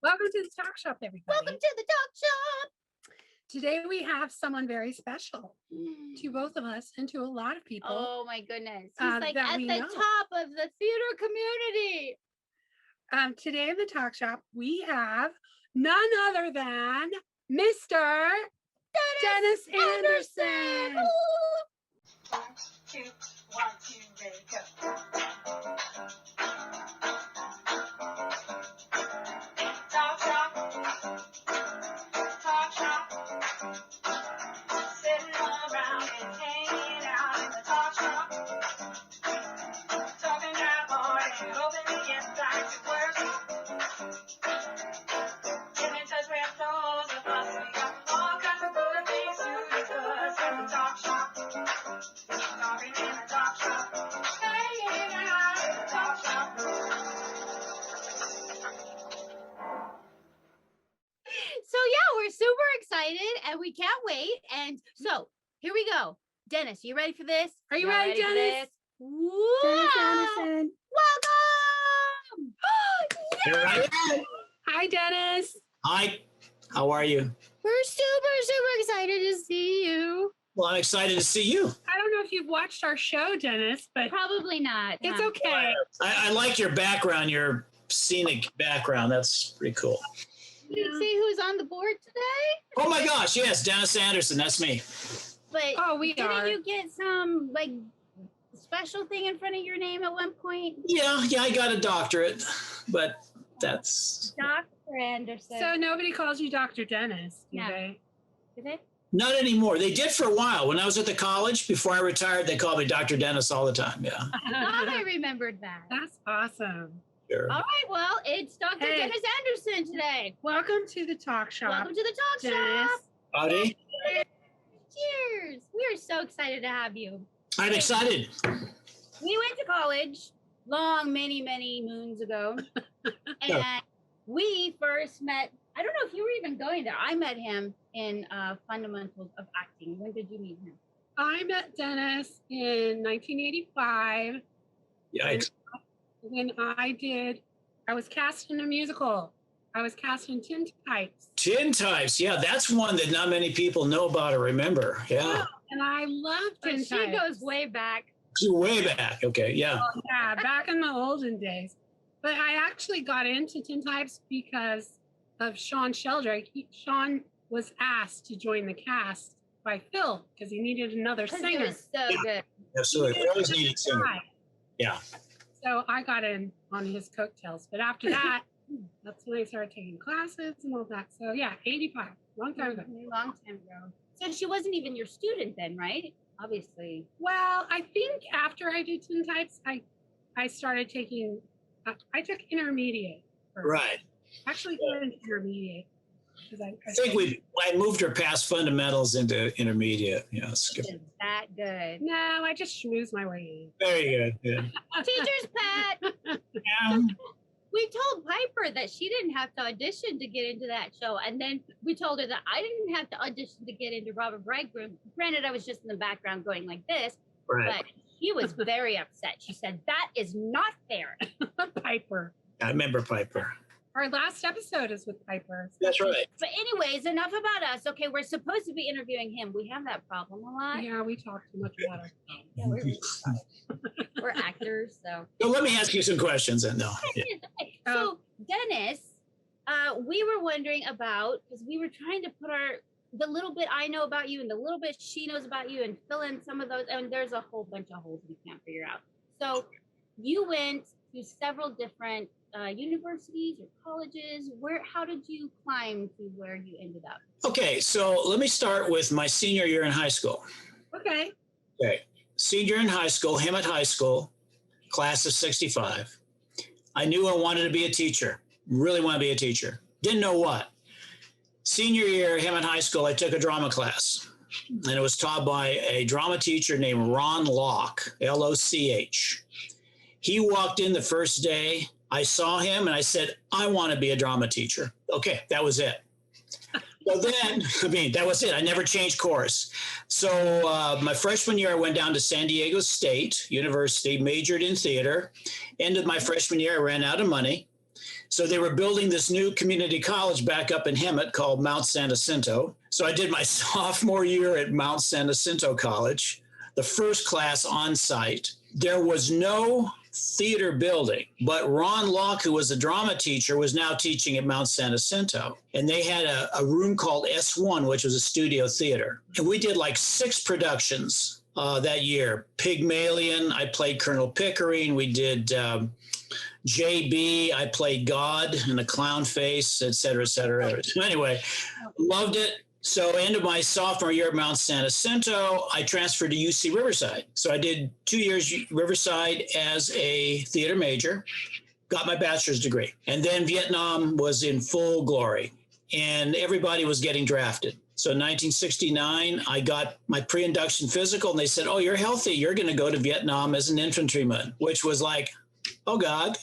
Welcome to the talk shop, everybody. Welcome to the talk shop. Today we have someone very special to both of us and to a lot of people. Oh my goodness. He's like at the know. top of the theater community. Today in the talk shop, we have none other than Mr. Dennis Anderson. 1, 2, 1, 2, ready, go. Talk shop, sitting around and hanging out in the talk shop, talking that hard and hoping to get back to work. Get in touch with those of us, we got all kinds of good things to discuss at the talk shop. Talking in the talk shop, hanging out in the talk shop. So yeah, we're super excited and we can't wait. And so here we go. Dennis, you ready for this? Are you Y'all ready, for Dennis? this? Wow. Dennis Anderson. Welcome. Here I am. Hi, Dennis. Hi, how are you? We're super excited to see you. Well, I'm excited to see you. I don't know if you've watched our show, Dennis, but Probably not. it's huh? okay. I like your background, your scenic background. That's pretty cool. You see who's on the board today? Oh my gosh, yes, Dennis Anderson, that's me. But Oh, we didn't are. you get some like special thing in front of your name at one point? Yeah, I got a doctorate, but that's Dr. Anderson. So nobody calls you Dr. Dennis, do No. they? Did it? not anymore. They did for a while. When I was at the college, before I retired, they called me Dr. Dennis all the time. Yeah, I thought I remembered that. That's awesome. sure. All right, well, it's Dr. Hey. Dennis Anderson today. Welcome to the talk shop, Welcome to the talk Dennis. shop. Howdy. Cheers. We are so excited to have you. I'm excited. We went to college many moons ago. And we first met, I don't know if you were even going there. I met him in Fundamentals of Acting. When did you meet him? I met Dennis in 1985 Yikes. when I was cast in a musical. I was cast in Tin Types. Tin Types. Yeah, that's one that not many people know about or remember. Yeah. And I love But Tin she Types. goes way back. Way back. Okay. Yeah. Yeah, back in the olden days. But I actually got into Tin Types because of Sean Sheldrake. Sean was asked to join the cast by Phil because he needed another Because he singer. was so good. Absolutely. We always needed singing. Yeah. So I got in on his coattails. But after that, that's when I started taking classes and all that. So yeah, 85, long time ago. Long time ago. So she wasn't even your student then, right? Obviously. Well, I think after I did Tin Types, I started taking, I took intermediate. First. Right. Actually, good intermediate. I I think I moved her past fundamentals into intermediate. Yeah, that's good. Is that good? No, I just schmoozed my way Very good. Good. Teacher's pet. Yeah. We told Piper that she didn't have to audition to get into that show. And then we told her that I didn't have to audition to get into Robert Bridegroom. Granted, I was just in the background going like this, Right. but she was very upset. She said, that is not fair. in. Piper. I remember Piper. Our last episode is with Piper. That's right. But anyways, enough about us. Okay, we're supposed to be interviewing him. We have that problem a lot. Yeah, we talk too much about ourselves. Yeah, we're actors, so. So let me ask you some questions then. No. Yeah. Okay, so Dennis, we were wondering about, because we were trying to put the little bit I know about you and the little bit she knows about you and fill in some of those, and there's a whole bunch of holes we can't figure out. So you went to several different universities or colleges. How did you climb to where you ended up? Okay, so let me start with my senior year in high school. Okay. Okay. Senior in high school, Hemet High School, class of 65. I knew I wanted to be a teacher, really want to be a teacher. Didn't know what. Senior year, Hemet High School, I took a drama class, and it was taught by a drama teacher named Ron Locke, L-O-C-H. He walked in the first day. I saw him and I said, I want to be a drama teacher. Okay, that was it. So then, that was it. I never changed course. So my freshman year, I went down to San Diego State University, majored in theater. End of my freshman year, I ran out of money. So they were building this new community college back up in Hemet called Mount San Jacinto. So I did my sophomore year at Mount San Jacinto College, the first class on site. There was no theater building, but Ron Locke, who was a drama teacher, was now teaching at Mount San Jacinto. And they had a room called S1, which was a studio theater. And we did like 6 productions that year. Pygmalion, I played Colonel Pickering. We did JB, I played God in a clown face, et cetera, et cetera. Anyway, loved it. So end of my sophomore year at Mount San Jacinto, I transferred to UC Riverside. So I did 2 years Riverside as a theater major, got my bachelor's degree. And then Vietnam was in full glory and everybody was getting drafted. So in 1969, I got my pre-induction physical and they said, oh, you're healthy. You're going to go to Vietnam as an infantryman, which was like, oh God,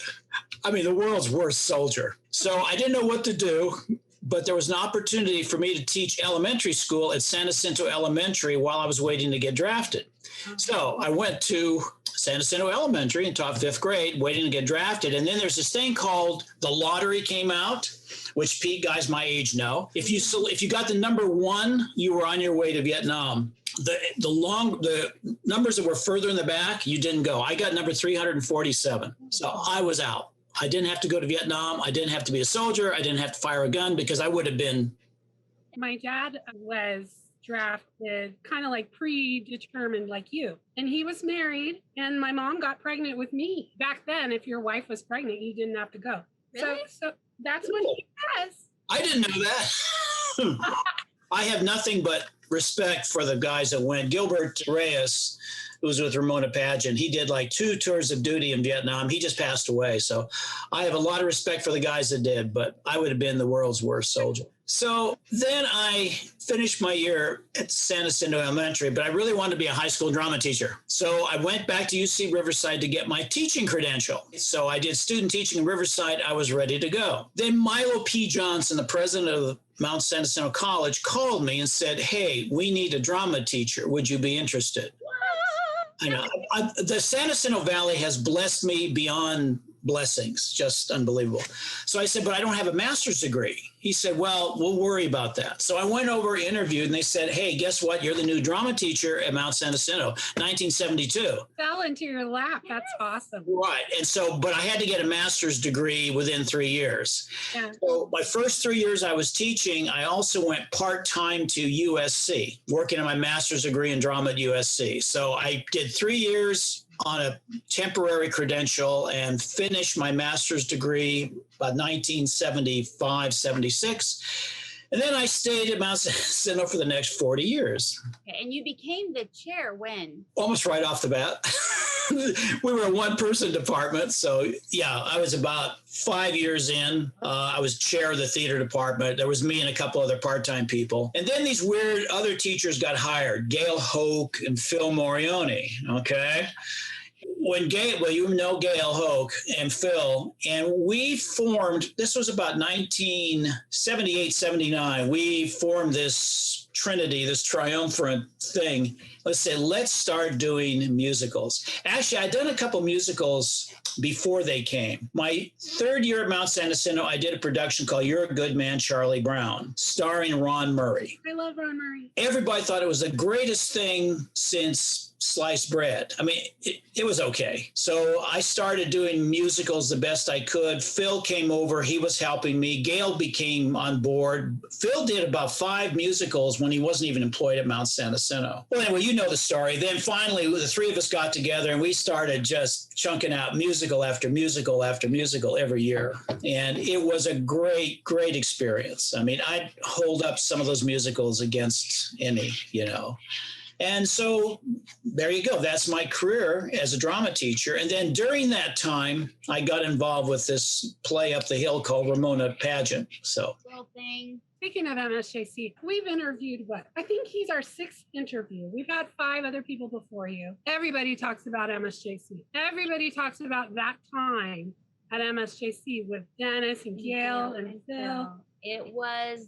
I mean, the world's worst soldier. So I didn't know what to do. But there was an opportunity for me to teach elementary school at San Jacinto Elementary while I was waiting to get drafted. So I went to San Jacinto Elementary and taught 5th grade, waiting to get drafted. And then there's this thing called the lottery came out, which Pete, guys my age know. If you got the number 1, you were on your way to Vietnam. The numbers that were further in the back, you didn't go. I got number 347. So I was out. I didn't have to go to Vietnam. I didn't have to be a soldier. I didn't have to fire a gun because I would have been. My dad was drafted kind of like predetermined like you. And he was married and my mom got pregnant with me. Back then, if your wife was pregnant, you didn't have to go. Really? So that's what he says. I didn't know that. I have nothing but respect for the guys that went. Gilbert Reyes, who was with Ramona Pageant, he did like 2 tours of duty in Vietnam. He just passed away. So I have a lot of respect for the guys that did, but I would have been the world's worst soldier. So then I finished my year at San Jacinto Elementary, but I really wanted to be a high school drama teacher. So I went back to UC Riverside to get my teaching credential. So I did student teaching in Riverside. I was ready to go. Then Milo P. Johnson, the president of Mount San Jacinto College, called me and said, hey, we need a drama teacher. Would you be interested? I know. The San Jacinto Valley has blessed me beyond blessings, just unbelievable. So I said, but I don't have a master's degree. He said, well, we'll worry about that. So I went over, interviewed, and they said, hey, guess what? You're the new drama teacher at Mount San Jacinto, 1972. Fell into your lap. That's awesome. Right. And so, but I had to get a master's degree within 3 years. Yeah. So my first 3 years I was teaching, I also went part-time to USC, working on my master's degree in drama at USC. So I did 3 years on a temporary credential and finished my master's degree about 1975, 76. And then I stayed at Mount San Jacinto for the next 40 years. Okay, and you became the chair when? Almost right off the bat. We were a 1-person department. So yeah, I was about 5 years in. I was chair of the theater department. There was me and a couple other part-time people. And then these weird other teachers got hired, Gail Hoke and Phil Morioni, okay? When you know Gail Hoke and Phil, and we formed, this was about 1978, 79, we formed this trinity, this triumvirate thing. Let's say, let's start doing musicals. Actually, I'd done a couple musicals before they came. My 3rd year at Mount San Jacinto, I did a production called You're a Good Man, Charlie Brown, starring Ron Murray. I love Ron Murray. Everybody thought it was the greatest thing since sliced bread. I mean, it was okay. So I started doing musicals the best I could. Phil came over. He was helping me. Gail became on board. Phil did about 5 musicals when he wasn't even employed at Mount San Jacinto. Well, anyway, you know the story. Then finally, the 3 of us got together and we started just chunking out musical after musical after musical every year. And it was a great, great experience. I mean, I'd hold up some of those musicals against any, you know. And so there you go. That's my career as a drama teacher. And then during that time, I got involved with this play up the hill called Ramona Pageant. So Little thing. Speaking of MSJC, we've interviewed I think he's our 6th interview. We've had 5 other people before you. Everybody talks about MSJC. Everybody talks about that time at MSJC with Dennis and Gail and Phil. It was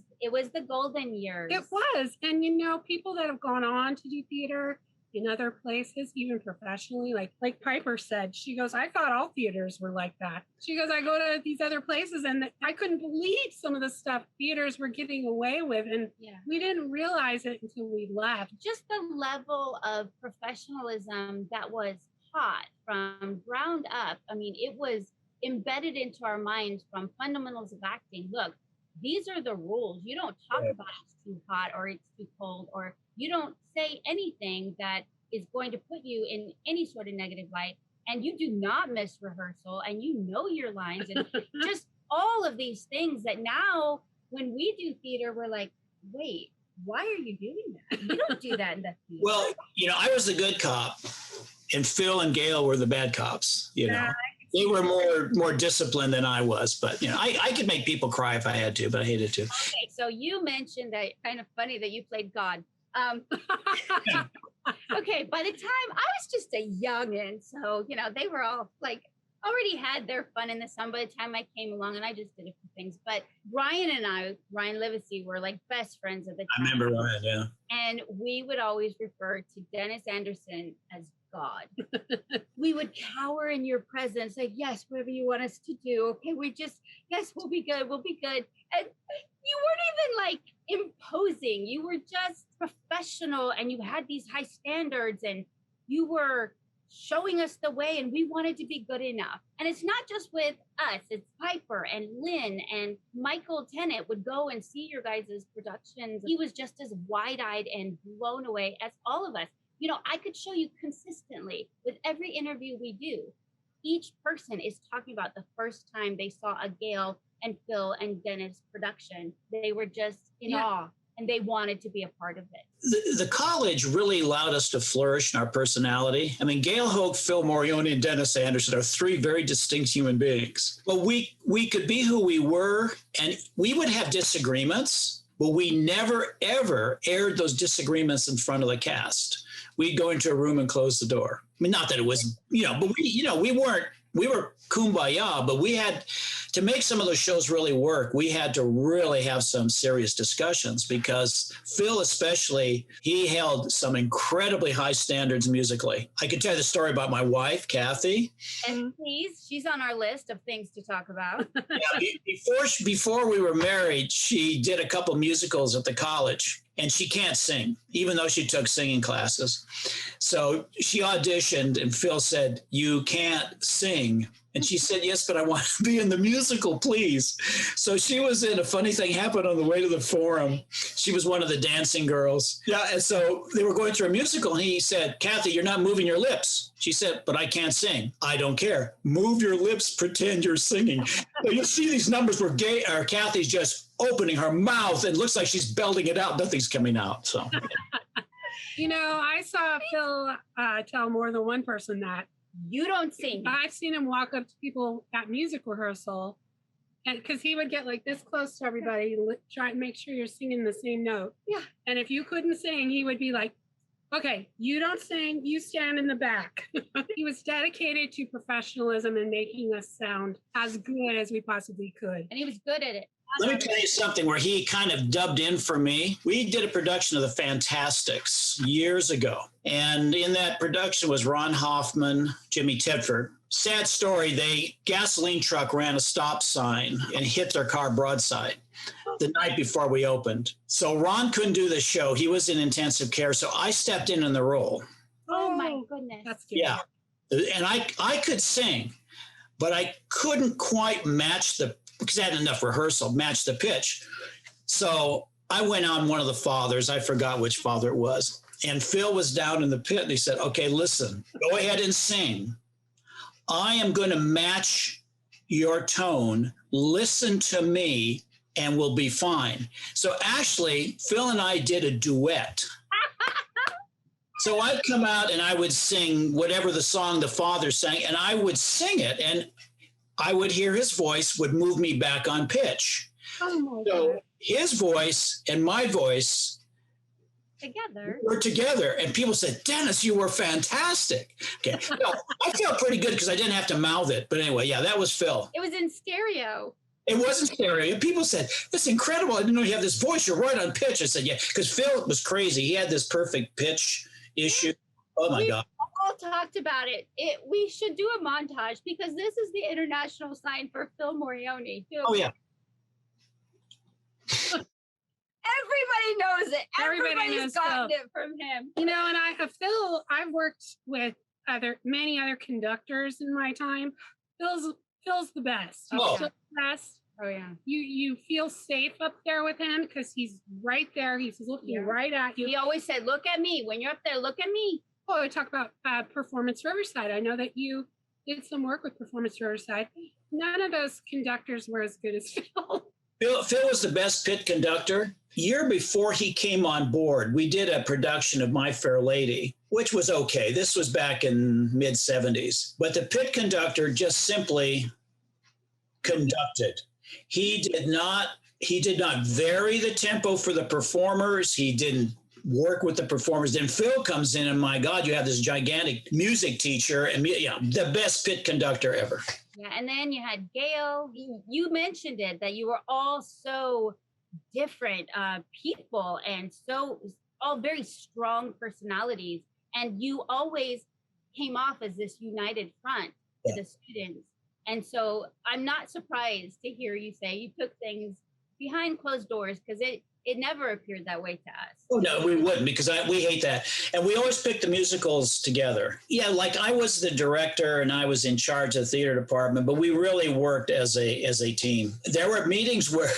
the golden years. It was. And, you know, people that have gone on to do theater, in other places, even professionally. Like Piper said, she goes, I thought all theaters were like that. She goes, I go to these other places and I couldn't believe some of the stuff theaters were getting away with. And we didn't realize it until we left. Just the level of professionalism that was taught from ground up. I mean, it was embedded into our minds from fundamentals of acting. Look, these are the rules. You don't talk about it's too hot or it's too cold, or you don't say anything that is going to put you in any sort of negative light. And you do not miss rehearsal, and you know your lines, and just all of these things that now when we do theater, we're like, wait, why are you doing that? You don't do that in the theater. Well, I was the good cop, and Phil and Gail were the bad cops. They were more disciplined than I was, but I could make people cry if I had to, but I hated to. Okay, so you mentioned that, kind of funny that you played God. Okay, by the time I was just a youngin', so they were all like already had their fun in the sun by the time I came along, and I just did a few things. But Ryan Livesey were like best friends at the time. I remember Ryan, yeah. And we would always refer to Dennis Anderson as God. We would cower in your presence, like, yes, whatever you want us to do. Okay, yes, we'll be good. We'll be good. And you weren't even like imposing. You were just professional, and you had these high standards, and you were showing us the way, and we wanted to be good enough. And it's not just with us, it's Piper and Lynn and Michael Tennant would go and see your guys' productions. He was just as wide-eyed and blown away as all of us. I could show you consistently with every interview we do, each person is talking about the first time they saw a Gail and Phil and Dennis production. They were just in awe, and they wanted to be a part of it. The college really allowed us to flourish in our personality. I mean, Gail Hoke, Phil Morioni, and Dennis Anderson are three very distinct human beings. But we could be who we were, and we would have disagreements, but we never, ever aired those disagreements in front of the cast. We'd go into a room and close the door. I mean, not that it was, but we were kumbaya, but we had to make some of those shows really work. We had to really have some serious discussions, because Phil especially, he held some incredibly high standards musically. I could tell you the story about my wife, Kathy. And please, she's on our list of things to talk about. Before we were married, she did a couple musicals at the college. And she can't sing, even though she took singing classes. So she auditioned, and Phil said, "You can't sing." And she said, "Yes, but I want to be in the musical, please." So she was in. A funny thing happened on the way to the Forum. She was one of the dancing girls. Yeah, and so they were going through a musical, and he said, "Kathy, you're not moving your lips." She said, "But I can't sing." "I don't care. Move your lips, pretend you're singing." So you see these numbers where Kathy's just opening her mouth and looks like she's belting it out. Nothing's coming out. So, I saw Phil tell more than one person that you don't sing. I've seen him walk up to people at music rehearsal, and because he would get like this close to everybody, try and make sure you're singing the same note. Yeah. And if you couldn't sing, he would be like, "Okay, you don't sing, you stand in the back." He was dedicated to professionalism and making us sound as good as we possibly could. And he was good at it. Let me tell you something where he kind of dubbed in for me. We did a production of The Fantastics years ago. And in that production was Ron Hoffman, Jimmy Tedford. Sad story, gasoline truck ran a stop sign and hit their car broadside the night before we opened. So Ron couldn't do the show. He was in intensive care. So I stepped in the role. Oh my goodness. That's good. Yeah. And I could sing, but I couldn't quite match because I had enough rehearsal, match the pitch. So I went on one of the fathers. I forgot which father it was. And Phil was down in the pit, and he said, "Okay, listen, go ahead and sing. I am going to match your tone. Listen to me, and we'll be fine." So actually, Phil and I did a duet. So I'd come out and I would sing whatever the song the father sang, and I would sing it, and I would hear his voice would move me back on pitch. Oh my So God. his voice and my voice were together, and people said, "Dennis, you were fantastic." Okay, no, I felt pretty good because I didn't have to mouth it. But anyway, yeah, that was Phil. It was in stereo. It wasn't stereo. People said, "That's incredible. I didn't know you have this voice. You're right on pitch." I said, "Yeah," because Phil was crazy. He had this perfect pitch issue. Oh my God. All talked about it. We should do a montage because this is the international sign for Phil Morioni. Oh yeah. Everybody knows it. Everybody Everybody's knows gotten Phil. it from him. You know, and I've worked with many other conductors in my time. Phil's the best. He's Oh. still the best. Oh yeah. You feel safe up there with him because he's right there. He's looking right at you. He always said, "Look at me. When you're up there, look at me." Oh, we talk about Performance Riverside. I know that you did some work with Performance Riverside. None of those conductors were as good as Phil. Phil was the best pit conductor. Year before he came on board, we did a production of My Fair Lady, which was okay. This was back in mid 70s. But the pit conductor just simply conducted. He did not vary the tempo for the performers. He didn't work with the performers. Then Phil comes in, and my God, you have this gigantic music teacher, and the best pit conductor ever. Yeah, and then you had Gail. You mentioned it, that you were all so different people and so all very strong personalities. And you always came off as this united front to the students. And so I'm not surprised to hear you say you took things behind closed doors, because it never appeared that way to us. Oh, no, we wouldn't, because we hate that. And we always pick the musicals together. Yeah, like I was the director and I was in charge of the theater department, but we really worked as a team. There were meetings where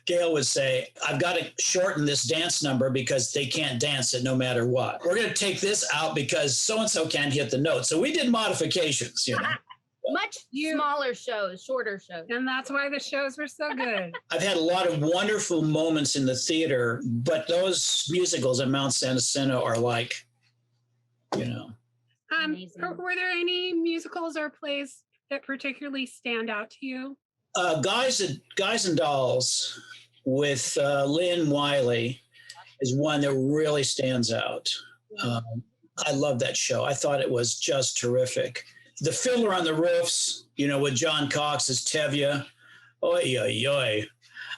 Gail would say, I've got to shorten this dance number because they can't dance it no matter what. We're going to take this out because so-and-so can't hit the note. So we did modifications, you know. Much smaller shows, shorter shows. And that's why the shows were so good. I've had a lot of wonderful moments in the theater, but those musicals at Mount Santa Jacinto are like, you know. Were there any musicals or plays that particularly stand out to you? Guys and Dolls with Lynn Wiley is one that really stands out. I love that show. I thought it was just terrific. The Fiddler on the Roofs, you know, with John Cox as Tevye. Oy, oy, oy.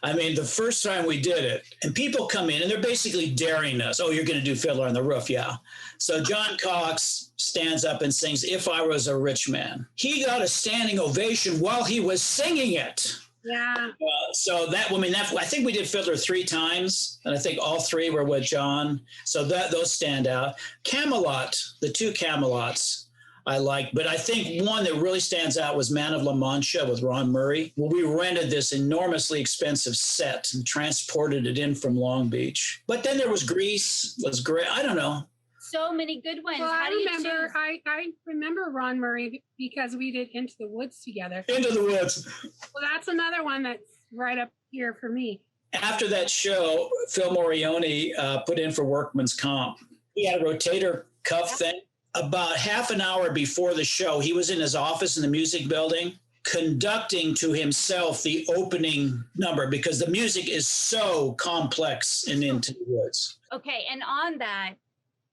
I mean, the first time we did it, and people come in and they're basically daring us. Oh, you're going to do Fiddler on the Roof. Yeah. So John Cox stands up and sings If I Was a Rich Man. He got a standing ovation while he was singing it. Yeah. I think we did Fiddler 3 times, and I think all 3 were with John. So those stand out. Camelot, the 2 Camelots, I like, but I think one that really stands out was Man of La Mancha with Ron Murray. Well, we rented this enormously expensive set and transported it in from Long Beach. But then there was Grease, was great. I don't know. So many good ones. Well, How do you choose? I remember Ron Murray because we did Into the Woods together. Into the Woods. Well, that's another one that's right up here for me. After that show, Phil Morioni put in for workman's comp. He had a rotator cuff thing. About half an hour before the show, he was in his office in the music building conducting to himself the opening number because the music is so complex in Into the Woods. Okay, and on that,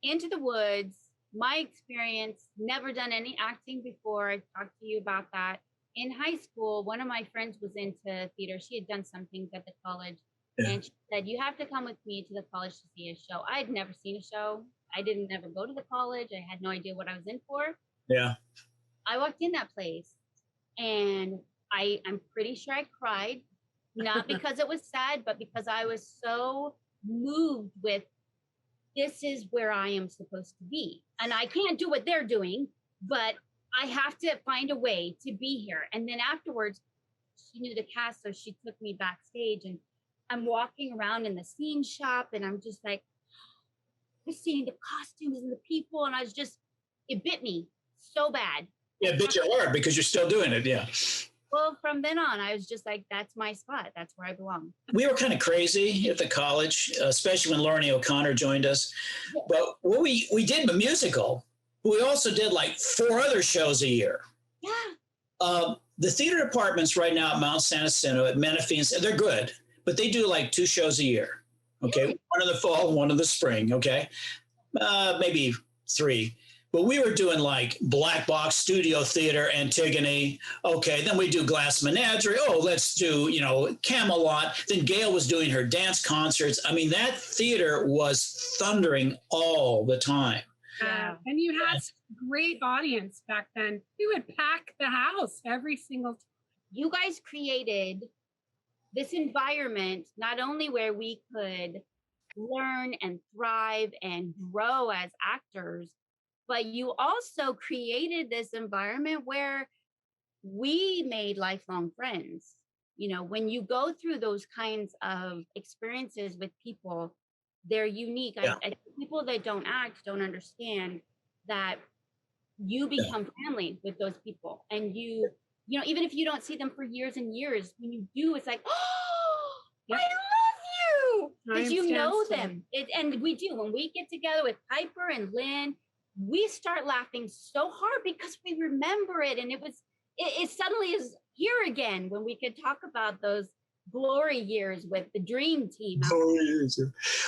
Into the Woods, my experience, never done any acting before. I talked to you about that. In high school, one of my friends was into theater. She had done some things at the college. Yeah. And she said, you have to come with me to the college to see a show. I had never seen a show. I didn't ever go to the college. I had no idea what I was in for. Yeah. I walked in that place and I'm pretty sure I cried, not because it was sad, but because I was so moved with this is where I am supposed to be. And I can't do what they're doing, but I have to find a way to be here. And then afterwards, she knew the cast, so she took me backstage and I'm walking around in the scene shop and I'm just like, seeing the costumes and the people, and it bit me so bad. Yeah, it bit you hard because you're still doing it, yeah. Well, from then on, I was just like, that's my spot. That's where I belong. We were kind of crazy at the college, especially when Lorne O'Connor joined us. But we did a musical. We also did like 4 other shows a year. Yeah. The theater departments right now at Mount Santa Jacinto, at Menifee, they're good, but they do like 2 shows a year. Okay, one in the fall, one in the spring, okay? Maybe 3. But we were doing like Black Box Studio Theater, Antigone. Okay, then we do Glass Menagerie. Oh, let's do, Camelot. Then Gail was doing her dance concerts. I mean, that theater was thundering all the time. Yeah. And you had such a great audience back then. We would pack the house every single time. You guys created this environment, not only where we could learn and thrive and grow as actors, but you also created this environment where we made lifelong friends. You know, when you go through those kinds of experiences with people, they're unique. Yeah. I people that don't act don't understand that you become family with those people, and you know, even if you don't see them for years and years, when you do, it's like, oh, Yep. I love you, because you understand know so. them. And we do, when we get together with Piper and Lynn, we start laughing so hard because we remember it, and it suddenly is here again when we could talk about those glory years with the dream team.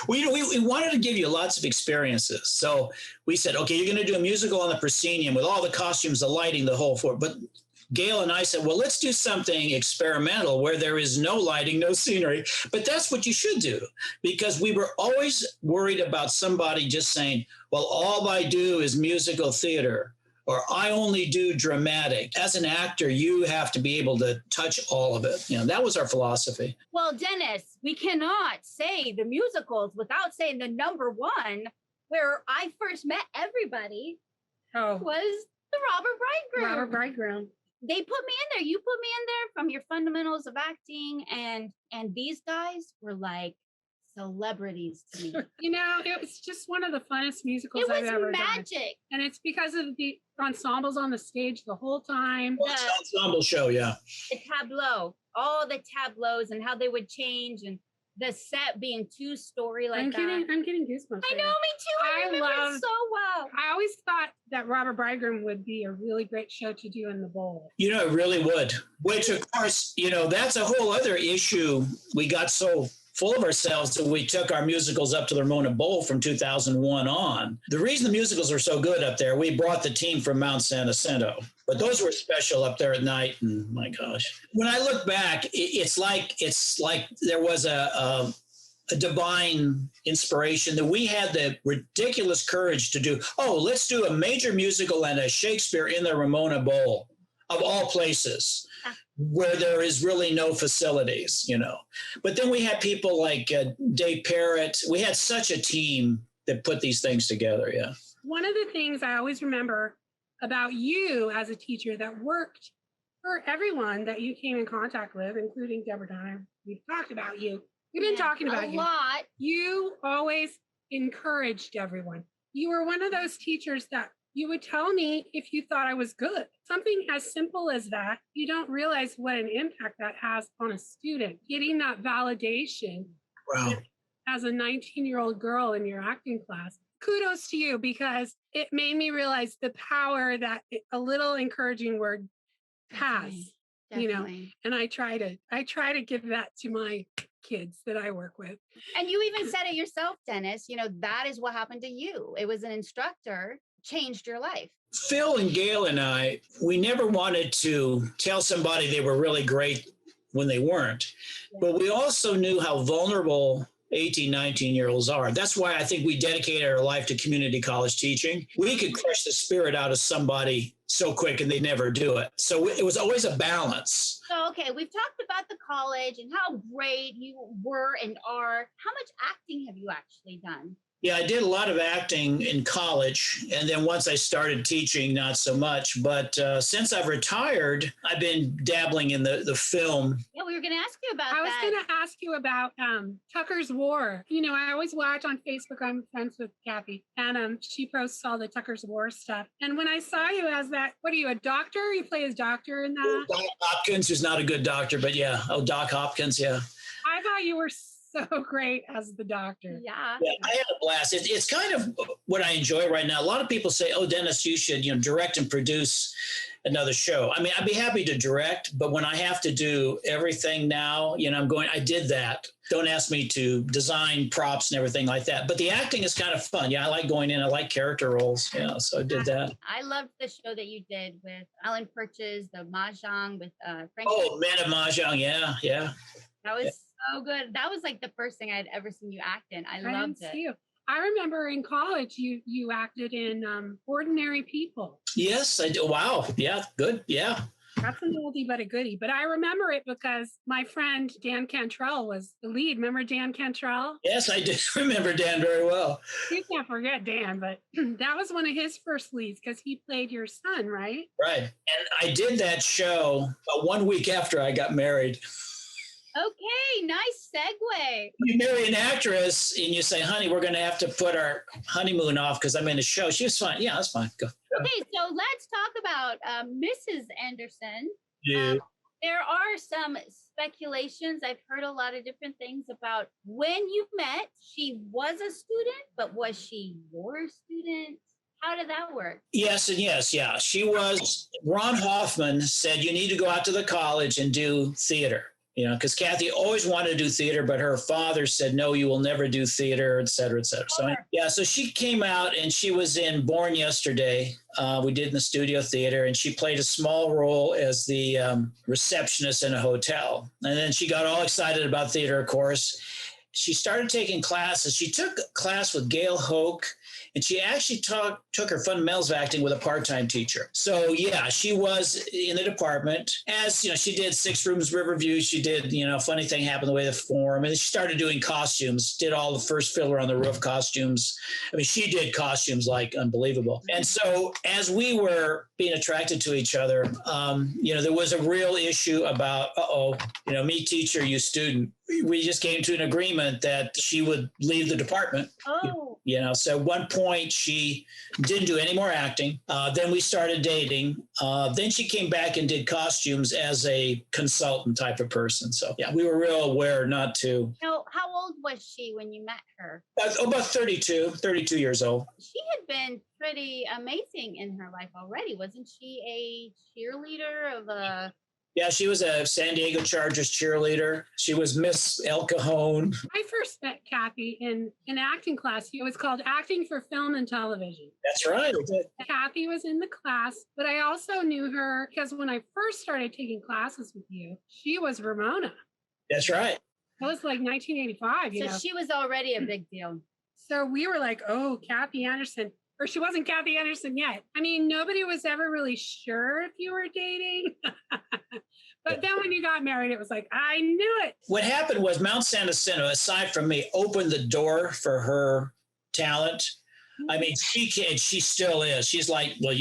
We wanted to give you lots of experiences. So we said, okay, you're going to do a musical on the proscenium with all the costumes, the lighting, the whole fort. But Gail and I said, well, let's do something experimental where there is no lighting, no scenery. But that's what you should do, because we were always worried about somebody just saying, well, all I do is musical theater, or I only do dramatic. As an actor, you have to be able to touch all of it. You know, that was our philosophy. Well, Dennis, we cannot say the musicals without saying the number one where I first met everybody Oh, was the Robert Bridegroom. Robert Bridegroom. They put me in there. You put me in there from your fundamentals of acting, and these guys were like celebrities to me. You know, it was just one of the funnest musicals It I've was ever done. magic. And it's because of the ensembles on the stage the whole time. Well, it's an ensemble show, yeah. The tableau, all the tableaus and how they would change, and the set being two-story like I'm that. getting goosebumps. I right know, now. me too. I I remember it love- so well. I always thought that Robert Bridegroom would be a really great show to do in the bowl. You know, it really would. Which, of course, you know, that's a whole other issue. We got so full of ourselves that we took our musicals up to the Ramona Bowl from 2001 on. The reason the musicals are so good up there, we brought the team from Mount San Jacinto. But those were special up there at night, and my gosh. When I look back, it's like there was a divine inspiration that we had the ridiculous courage to do. Oh, let's do a major musical and a Shakespeare in the Ramona Bowl, of all places, where there is really no facilities, you know. But then we had people like Dave Parrott. We had such a team that put these things together, yeah. One of the things I always remember about you as a teacher that worked for everyone that you came in contact with, including Deborah Donner, we've talked about you. We've been talking about a you. lot. You always encouraged everyone. You were one of those teachers that you would tell me if you thought I was good. Something as simple as that, you don't realize what an impact that has on a student. Getting that validation Wow. as a 19-year-old girl in your acting class. Kudos to you, because it made me realize the power that a little encouraging word has. You know, Definitely. and I try to give that to my kids that I work with. And you even said it yourself, Dennis. You know, that is what happened to you. It was an instructor changed your life. Phil and Gail and I, we never wanted to tell somebody they were really great when they weren't. But we also knew how vulnerable 18, 19-year-olds are. That's why I think we dedicated our life to community college teaching. We could crush the spirit out of somebody so quick and they never do it. So it was always a balance. So, okay, we've talked about the college and how great you were and are. How much acting have you actually done? Yeah, I did a lot of acting in college. And then once I started teaching, not so much. But since I've retired, I've been dabbling in the film. Yeah, we were going to ask you about I was that. going to ask you about Tucker's War. You know, I always watch on Facebook. I'm friends with Kathy, and she posts all the Tucker's War stuff. And when I saw you as that, what are you, a doctor? You play as doctor in that? Doc Hopkins, who's not a good doctor, but yeah. Oh, Doc Hopkins, yeah. I thought you were so great as the doctor. Yeah. Yeah, I had a blast. It's kind of what I enjoy right now. A lot of people say, "Oh, Dennis, you should, direct and produce another show." I mean, I'd be happy to direct, but when I have to do everything now, I did that. Don't ask me to design props and everything like that. But the acting is kind of fun. Yeah, I like going in. I like character roles. Yeah, so I did that. I loved the show that you did with Alan Purchase, the Mahjong with Frank. Oh, Man of Mahjong. Yeah. That was so good. That was like the first thing I'd ever seen you act in. I loved didn't it. see you. I remember in college you acted in Ordinary People. Yes, I do. Wow. Yeah, good. Yeah. That's an oldie but a goodie. But I remember it because my friend Dan Cantrell was the lead. Remember Dan Cantrell? Yes, I do remember Dan very well. You can't forget Dan, but that was one of his first leads because he played your son, right? Right. And I did that show 1 week after I got married. Okay, nice segue. You marry an actress and you say, honey, we're going to have to put our honeymoon off because I'm in a show. She was fine. Yeah, that's fine. Go. Okay, so let's talk about Mrs. Anderson. Yeah. There are some speculations. I've heard a lot of different things about when you met. She was a student, but was she your student? How did that work? Yes and yes. Yeah, she was. Ron Hoffman said, you need to go out to the college and do theater. You know, because Kathy always wanted to do theater, but her father said, no, you will never do theater, et cetera, et cetera. So, yeah, so she came out and she was in Born Yesterday. We did in the studio theater, and she played a small role as the receptionist in a hotel. And then she got all excited about theater, of course. She started taking classes. She took a class with Gail Hoke, and she actually took her fundamentals of acting with a part-time teacher. So yeah, she was in the department. As you know, she did Six Rooms Riverview. She did, Funny Thing Happened the Way the Form. And she started doing costumes, did all the first Fiddler on the Roof costumes. I mean, she did costumes like unbelievable. And so as we were being attracted to each other, there was a real issue about, me teacher, you student. We just came to an agreement that she would leave the department. Oh. So at one point she didn't do any more acting. Then we started dating. Then she came back and did costumes as a consultant type of person. So yeah, we were real aware not to. Now, how old was she when you met her? About 32 years old. She had been pretty amazing in her life already. Wasn't she a cheerleader of a... Yeah, she was a San Diego Chargers cheerleader. She was Miss El Cajon. I first met Kathy in an acting class. It was called Acting for Film and Television. That's right. Kathy was in the class, but I also knew her because when I first started taking classes with you, she was Ramona. That's right. That was like 1985. So she was already a big deal. So we were like, oh, Kathy Anderson. Or she wasn't Kathy Anderson yet. I mean, nobody was ever really sure if you were dating. But then when you got married, it was like, I knew it. What happened was Mount San Jacinto, aside from me, opened the door for her talent. I mean, she still is. She's like, well,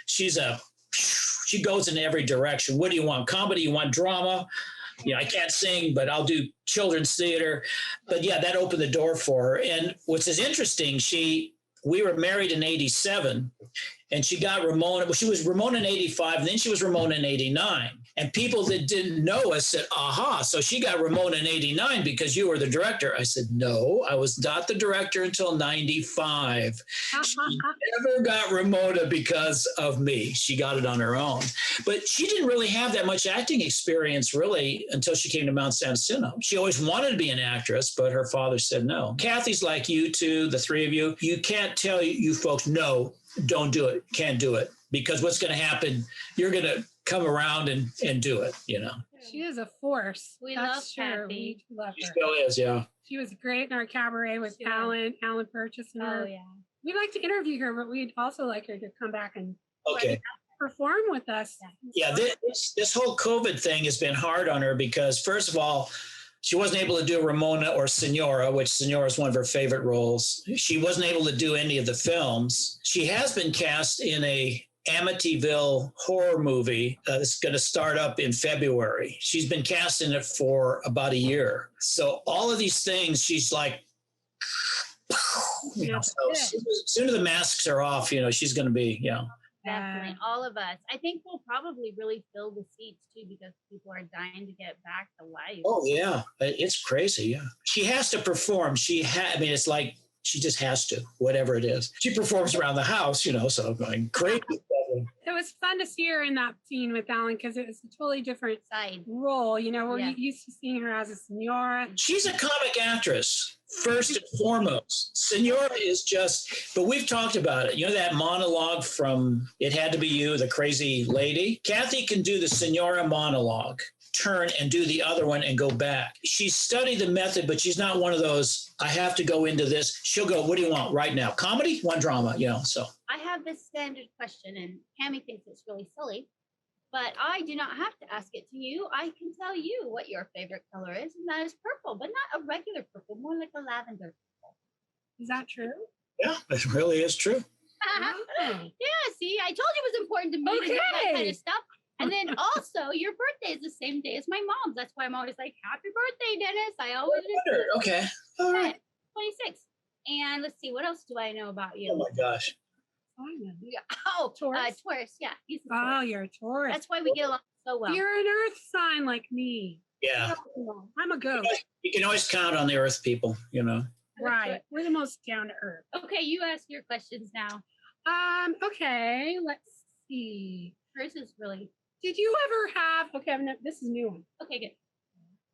she goes in every direction. What do you want? Comedy? You want drama? I can't sing, but I'll do children's theater. But yeah, that opened the door for her. And what's interesting, we were married in 87 and she got Ramona. Well, she was Ramona in 85 and then she was Ramona in 89. And people that didn't know us said, aha, so she got Ramona in 89 because you were the director. I said, no, I was not the director until 95. She never got Ramona because of me. She got it on her own. But she didn't really have that much acting experience really until she came to Mount San Jacinto. She always wanted to be an actress, but her father said no. Kathy's like you two, the three of you. You can't tell you folks, no, don't do it, can't do it. Because what's going to happen, you're going to come around and do it, She is a force. We love Kathy. We love her. She still is, yeah. She was great in our cabaret with Alan Purchase. Oh, yeah. We'd like to interview her, but we'd also like her to come back and perform with us. Yeah, this whole COVID thing has been hard on her because, first of all, she wasn't able to do Ramona or Senora, which Senora is one of her favorite roles. She wasn't able to do any of the films. She has been cast in a Amityville horror movie that's going to start up in February. She's been cast in it for about a year. So all of these things, she's like, so as soon as the masks are off, she's going to be, Definitely. All of us. I think we'll probably really fill the seats too because people are dying to get back to life. Oh, yeah. It's crazy. Yeah. She has to perform. It's like she just has to, whatever it is. She performs around the house, so I'm going crazy. It was fun to see her in that scene with Alan because it was a totally different side role. We're used to seeing her as a Senora. She's a comic actress, first and foremost. Senora is but we've talked about it. That monologue from It Had to Be You, the crazy lady? Kathy can do the Senora monologue turn and do the other one and go back. She studied the method, but she's not one of those, I have to go into this. She'll go, what do you want right now? Comedy? One drama, so. I have this standard question, and Tammy thinks it's really silly, but I do not have to ask it to you. I can tell you what your favorite color is, and that is purple, but not a regular purple, more like a lavender purple. Is that true? Yeah, it really is true. Yeah, see, I told you it was important to me to know that kind of stuff. And then also, your birthday is the same day as my mom's. That's why I'm always like, happy birthday, Dennis. I always Okay. All right. 26. And let's see, what else do I know about you? Oh my gosh. Yeah. Oh, Taurus. Taurus. Yeah, he's a Oh, Taurus. you're a Taurus. That's why we get along so well. You're an earth sign like me. Yeah. I'm a ghost. You can always count on the earth people, Right. We're the most down to earth. Okay, you ask your questions now. Okay, let's see. Hers is really Did you ever have, this is a new one. okay, good.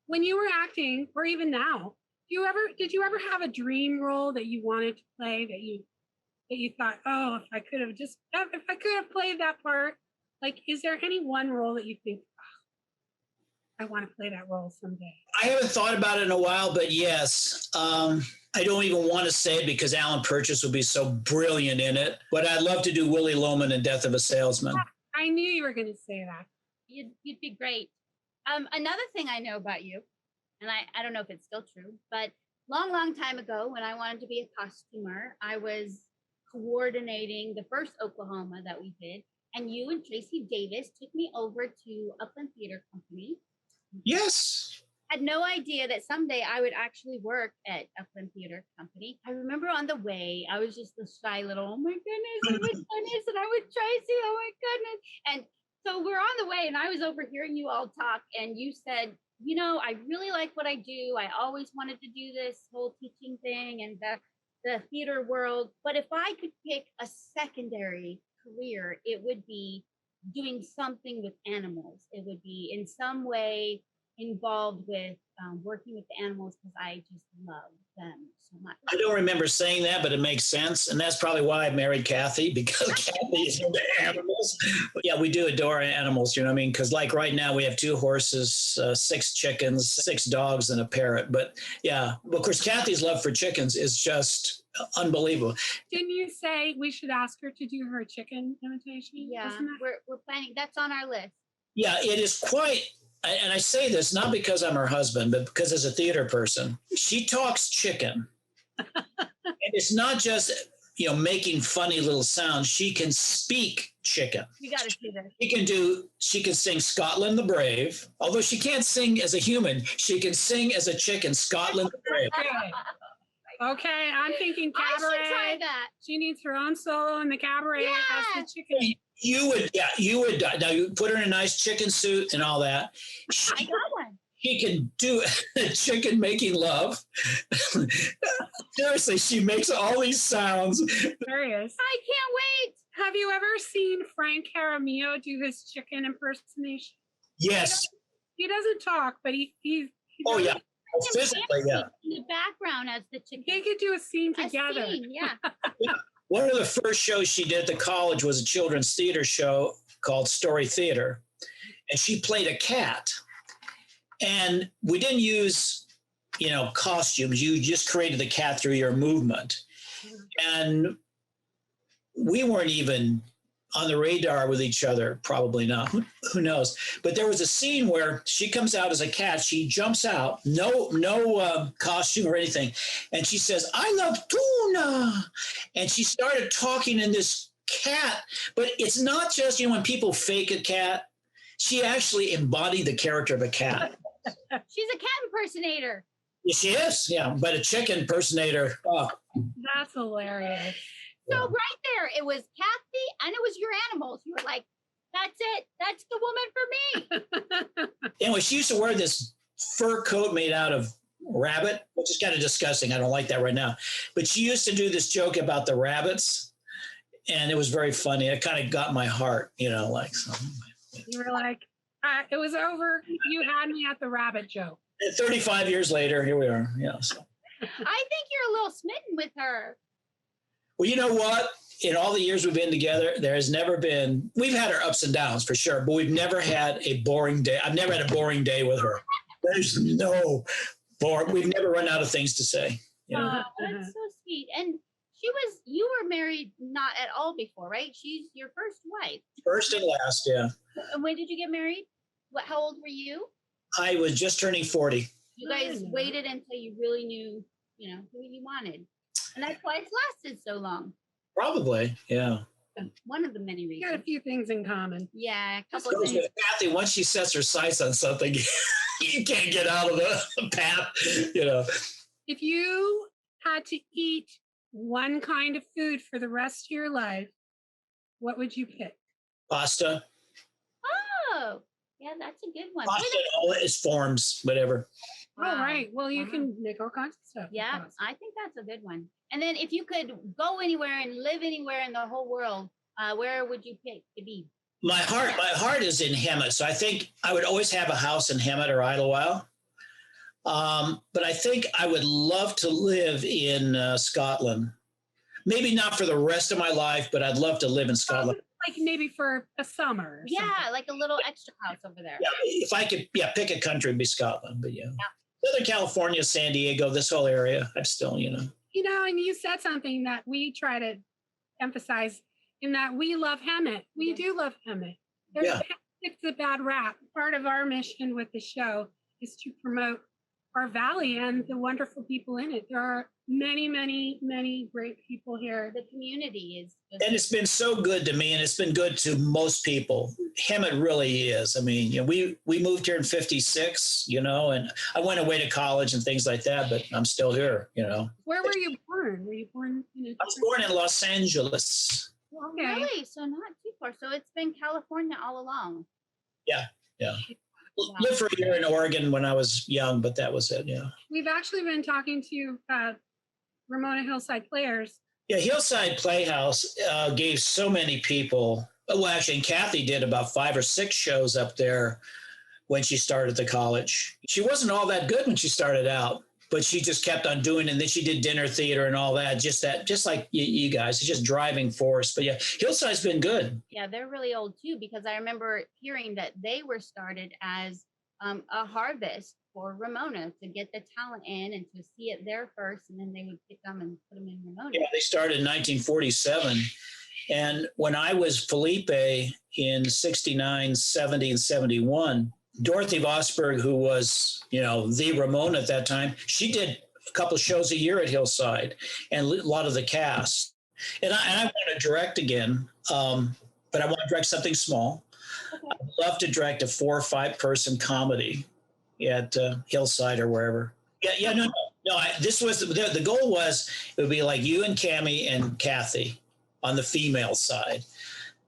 When you were acting, or even now, did you ever have a dream role that you wanted to play that you thought, oh, if I could have played that part? Like, is there any one role that you think, oh, I want to play that role someday? I haven't thought about it in a while, but yes. I don't even want to say it because Alan Purchase would be so brilliant in it, but I'd love to do Willie Loman in Death of a Salesman. I knew you were going to say that. You'd be great. Another thing I know about you, and I don't know if it's still true, but long time ago when I wanted to be a costumer, I was coordinating the first Oklahoma that we did, and you and Tracy Davis took me over to Upland Theater Company. Yes. Had no idea that someday I would actually work at Upland Theater Company. I remember on the way, I was just the shy little, oh my goodness, and I would Tracy, oh my goodness. And so we're on the way, and I was overhearing you all talk, and you said, I really like what I do. I always wanted to do this whole teaching thing and the theater world. But if I could pick a secondary career, it would be doing something with animals. It would be in some way involved with working with the animals because I just love them so much. I don't remember saying that, but it makes sense. And that's probably why I married Kathy, because Kathy is into animals. But yeah, we do adore animals, you know what I mean? Because like right now we have 2 horses, 6 chickens, 6 dogs, and a parrot. But yeah, of course, Kathy's love for chickens is just unbelievable. Didn't you say we should ask her to do her chicken imitation? Yeah, we're planning. That's on our list. Yeah, it is quite, and I say this not because I'm her husband, but because as a theater person, she talks chicken. And it's not just, making funny little sounds. She can speak chicken. You got to see this. She can sing Scotland the Brave. Although she can't sing as a human, she can sing as a chicken, Scotland the Brave. Okay, I'm thinking cabaret. I should try that. She needs her own solo in the cabaret. Yes. As the chicken. You would. Now you put her in a nice chicken suit and all that. I got one. She can do chicken making love. Seriously, she makes all these sounds. Serious. I can't wait. Have you ever seen Frank Jaramillo do his chicken impersonation? Yes. He doesn't talk, but he Oh yeah. Physically, yeah. In the background as the chicken. They could do a scene together. Yeah. One of the first shows she did at the college was a children's theater show called Story Theater. And she played a cat. And we didn't use, costumes. You just created the cat through your movement. And we weren't even on the radar with each other, probably not. Who knows? But there was a scene where she comes out as a cat. She jumps out, no costume or anything. And she says, I love tuna. And she started talking in this cat. But it's not just, when people fake a cat. She actually embodied the character of a cat. She's a cat impersonator. Yeah, she is, yeah. But a chicken impersonator. Oh. That's hilarious. So right there, it was Kathy and it was your animals. You were like, that's it. That's the woman for me. Anyway, she used to wear this fur coat made out of rabbit, which is kind of disgusting. I don't like that right now. But she used to do this joke about the rabbits, and it was very funny. It kind of got my heart, So. You were like, it was over. You had me at the rabbit joke. 35 years later, here we are. Yeah. So. I think you're a little smitten with her. Well, you know what? in all the years we've been together, there has never been, we've had our ups and downs for sure, but we've never had a boring day. I've never had a boring day with her. There's no boring. We've never run out of things to say. You know? That's so sweet. And you were married not at all before, right? She's your first wife. First and last, yeah. And when did you get married? How old were you? I was just turning 40. You guys waited until you really knew, who you wanted. And that's why it's lasted so long. Probably, yeah. One of the many You reasons. got a few things in common. Yeah, a couple So of things. with Kathy, once she sets her sights on something, you can't get out of the path, If you had to eat one kind of food for the rest of your life, what would you pick? Pasta. Oh, yeah, that's a good one. Pasta in all its forms, whatever. All right. Well, you can make all kinds of stuff. with Yeah, pasta. I think that's a good one. And then if you could go anywhere and live anywhere in the whole world, where would you pick to be? My heart is in Hemet, so I think I would always have a house in Hemet or Idlewild. But I think I would love to live in Scotland. Maybe not for the rest of my life, but I'd love to live in Scotland. Like maybe for a summer. Or Yeah, something. like a little extra house over there. Yeah, if I could, pick a country, it'd be Scotland. But Southern California, San Diego, this whole area, I'm still, And you said something that we try to emphasize in that we love Hemet. We do love Hemet. It's a bad rap. Part of our mission with the show is to promote our valley and the wonderful people in it. There are many, many, many great people here. The community is. And it's been so good to me, and it's been good to most people. Hemet really is. I mean, we moved here in '56, and I went away to college and things like that, but I'm still here, Where were you born? Were you born in I was born in Los Angeles. Okay. Really? So not too far. So it's been California all along. Yeah. Wow. Lived for a year in Oregon when I was young, but that was it, We've actually been talking to Ramona Hillside Players. Yeah, Hillside Playhouse gave so many people. Well, actually, and Kathy did about 5 or 6 shows up there when she started the college. She wasn't all that good when she started out, but she just kept on doing it. And then she did dinner theater and all that, just like you guys. It's just driving force. But yeah, Hillside's been good. Yeah, they're really old too, because I remember hearing that they were started as a harvest for Ramona to get the talent in and to see it there first, and then they would pick them and put them in Ramona. Yeah, they started in 1947. And when I was Felipe in 69, 70, and 71, Dorothy Vosberg, who was, the Ramona at that time, she did a couple shows a year at Hillside and a lot of the cast. And I want to direct again, but I want to direct something small. Okay. I'd love to direct a 4 or 5 person comedy at Hillside or wherever. No. This was the goal was it would be like you and Cammie and Kathy on the female side,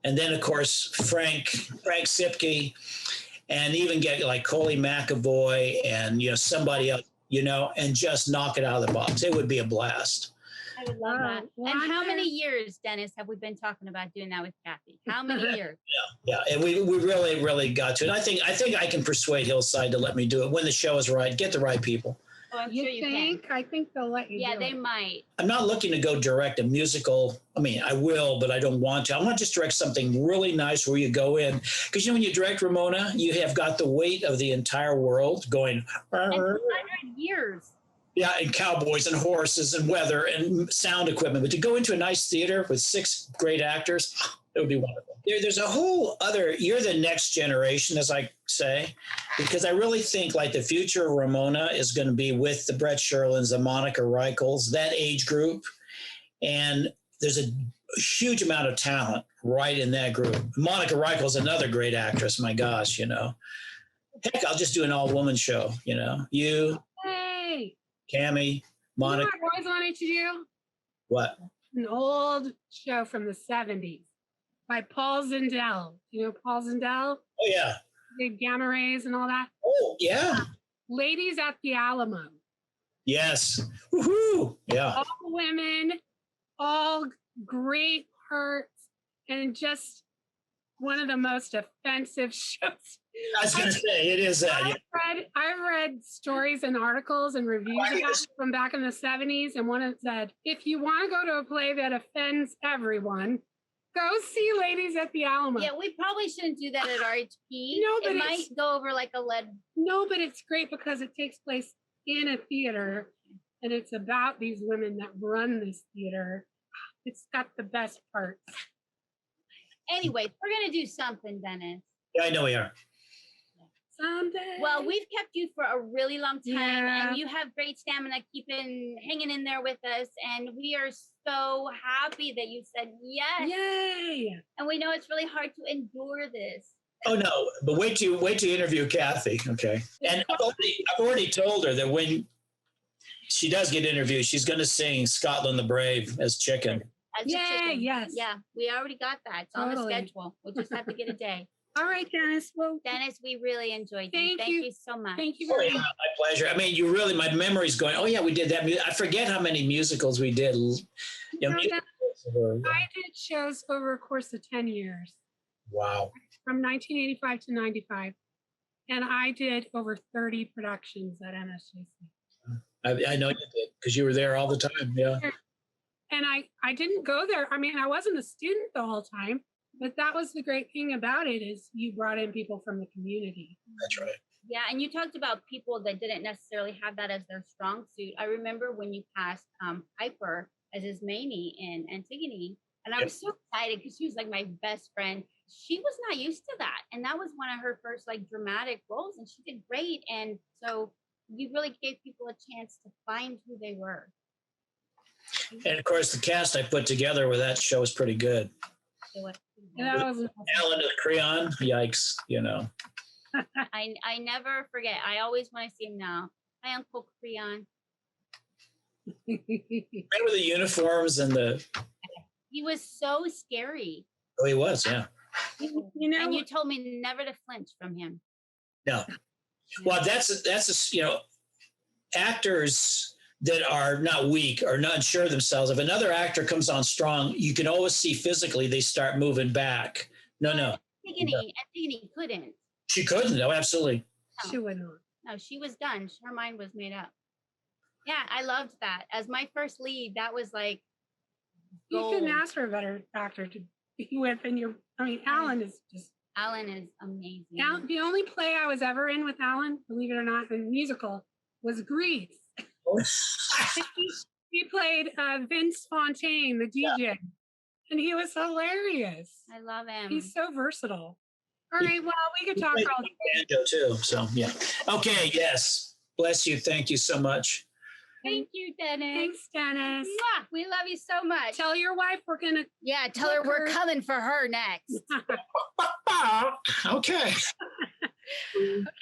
and then of course Frank Sipke, and even get like Coley McAvoy and somebody else, and just knock it out of the box. It would be a blast. I would love that. And how many years, Dennis, have we been talking about doing that with Kathy? How many years? Yeah, and we really, really got to it. I think I can persuade Hillside to let me do it when the show is right. Get the right people. Oh, I'm sure you can. I think they'll let you. Yeah, they might. I'm not looking to go direct a musical. I mean, I will, but I don't want to. I want to just direct something really nice where you go in. Because, when you direct Ramona, you have got the weight of the entire world going. And 200 years. Yeah, and cowboys and horses and weather and sound equipment. But to go into a nice theater with 6 great actors, it would be wonderful. There's a whole other, you're the next generation, as I say, because I really think like the future of Ramona is going to be with the Brett Sherlins, the Monica Reichels, that age group. And there's a huge amount of talent right in that group. Monica Reichel's another great actress. My gosh, Heck, I'll just do an all-woman show, You, Hey. Cammie, Monica. You know what I always wanted to do? What? An old show from the 70s by Paul Zindel. You know Paul Zindel? Oh, yeah. Did Gamma Rays and all that. Oh, yeah. Ladies at the Alamo. Yes. Woohoo. Yeah. All women, all great parts, and just one of the most offensive shows. I was going to say, it is that. I've read stories and articles and reviews about it from back in the 70s, and one of said, if you want to go to a play that offends everyone, go see Ladies at the Alamo. Yeah, we probably shouldn't do that at RHP. No, but it might go over like a lead. No, but it's great because it takes place in a theater, and it's about these women that run this theater. It's got the best parts. Anyway, we're going to do something, Dennis. Yeah, I know we are. Someday. Well, we've kept you for a really long time, Yeah. and you have great stamina, hanging in there with us, and we are so happy that you said yes. Yay! And we know it's really hard to endure this. Oh no! But wait till you interview Kathy, okay? And I've already told her that when she does get interviewed, she's going to sing "Scotland the Brave" as Chicken. As a Yay! chicken. Yes. Yeah, we already got that. It's on the Totally. schedule. We'll just have to get a day. All right, Dennis. Well, Dennis, we really enjoyed you. Thank Thank you. you so much. thank you Oh very yeah, much. my pleasure. I mean, you really, my memory's going. Oh yeah, we did that. I forget how many musicals we did. You know, No, musicals were- I did shows over a course of 10 years, wow. from 1985 to 95. And I did over 30 productions at MSJC. I know you did because you were there all the time. Yeah. And I didn't go there. I mean, I wasn't a student the whole time, but that was the great thing about it is you brought in people from the community. That's right. Yeah, and you talked about people that didn't necessarily have that as their strong suit. I remember when you cast Piper as Ismene in Antigone, and I was so excited because she was like my best friend. She was not used to that, and that was one of her first like dramatic roles, and she did great. And so you really gave people a chance to find who they were. And of course, the cast I put together with that show was pretty good. And that was Alan the Creon, yikes, you know. I never forget. I always want to see him now. Hi, Uncle Creon. Remember the uniforms and the. He was so scary. Oh, he was, yeah. you know, And you told me never to flinch from him. No. Well, that's you know, actors that are not weak or not sure of themselves. If another actor comes on strong, you can always see physically they start moving back. No. Antigone couldn't. She couldn't. No, absolutely. she went on. No, she was done. Her mind was made up. Yeah, I loved that. As my first lead, that was like You gold. couldn't ask for a better actor to be with. And Alan is just, Alan is amazing. the only play I was ever in with Alan, believe it or not, in musical, was Grease. He played Vince Fontaine, the DJ, and he was hilarious. I love him. He's so versatile. All right, well, we could talk all day. Banjo too. So yeah. Okay. Yes. Bless you. Thank you so much. Thank you, Dennis. Thanks, Dennis. Mwah! We love you so much. Tell your wife we're gonna. Yeah, tell her we're her. coming for her next. Okay.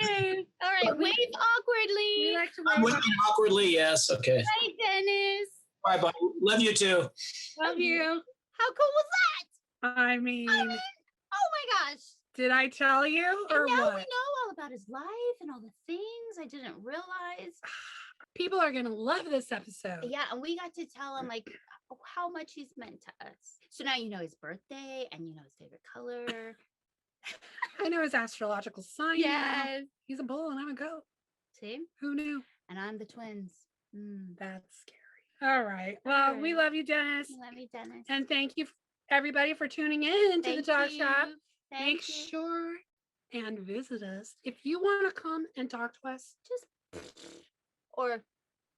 Okay. All right, wave We awkwardly. like to I'm wave. winking awkwardly. Yes. Okay. Hi, Dennis. Bye bye. Love you too. Love you. How cool was that? I mean, Oh my gosh. did I tell you or And now what? we know all about his life and all the things I didn't realize. People are gonna love this episode. Yeah, and we got to tell him like how much he's meant to us. So now you know his birthday and you know his favorite color. I know his astrological sign. now. He's a bull and I'm a goat. See? Who knew? And I'm the twins. That's scary. All right. Well, we love you, Dennis. Love you, Dennis. And thank you, everybody, for tuning in to the Thank Talk you. Shop. Thank Make you. sure and visit us. If you want to come and talk to us, Just or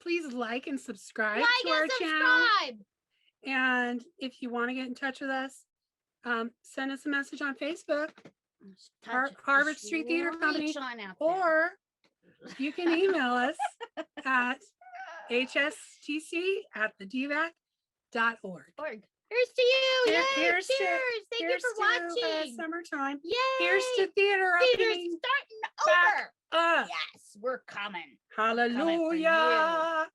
please like and subscribe like to our and channel. subscribe. And if you want to get in touch with us, send us a message on Facebook, Harvard Street Theater Company, Reach on out there. or you can email us at hstc@thedvac.org. Org. Here's to you. Here- Yay, here's to- cheers. Thank you Here's for to, watching. summertime. Yay. Here's to theater Theater's opening starting back over. up. Yes, we're coming. Hallelujah.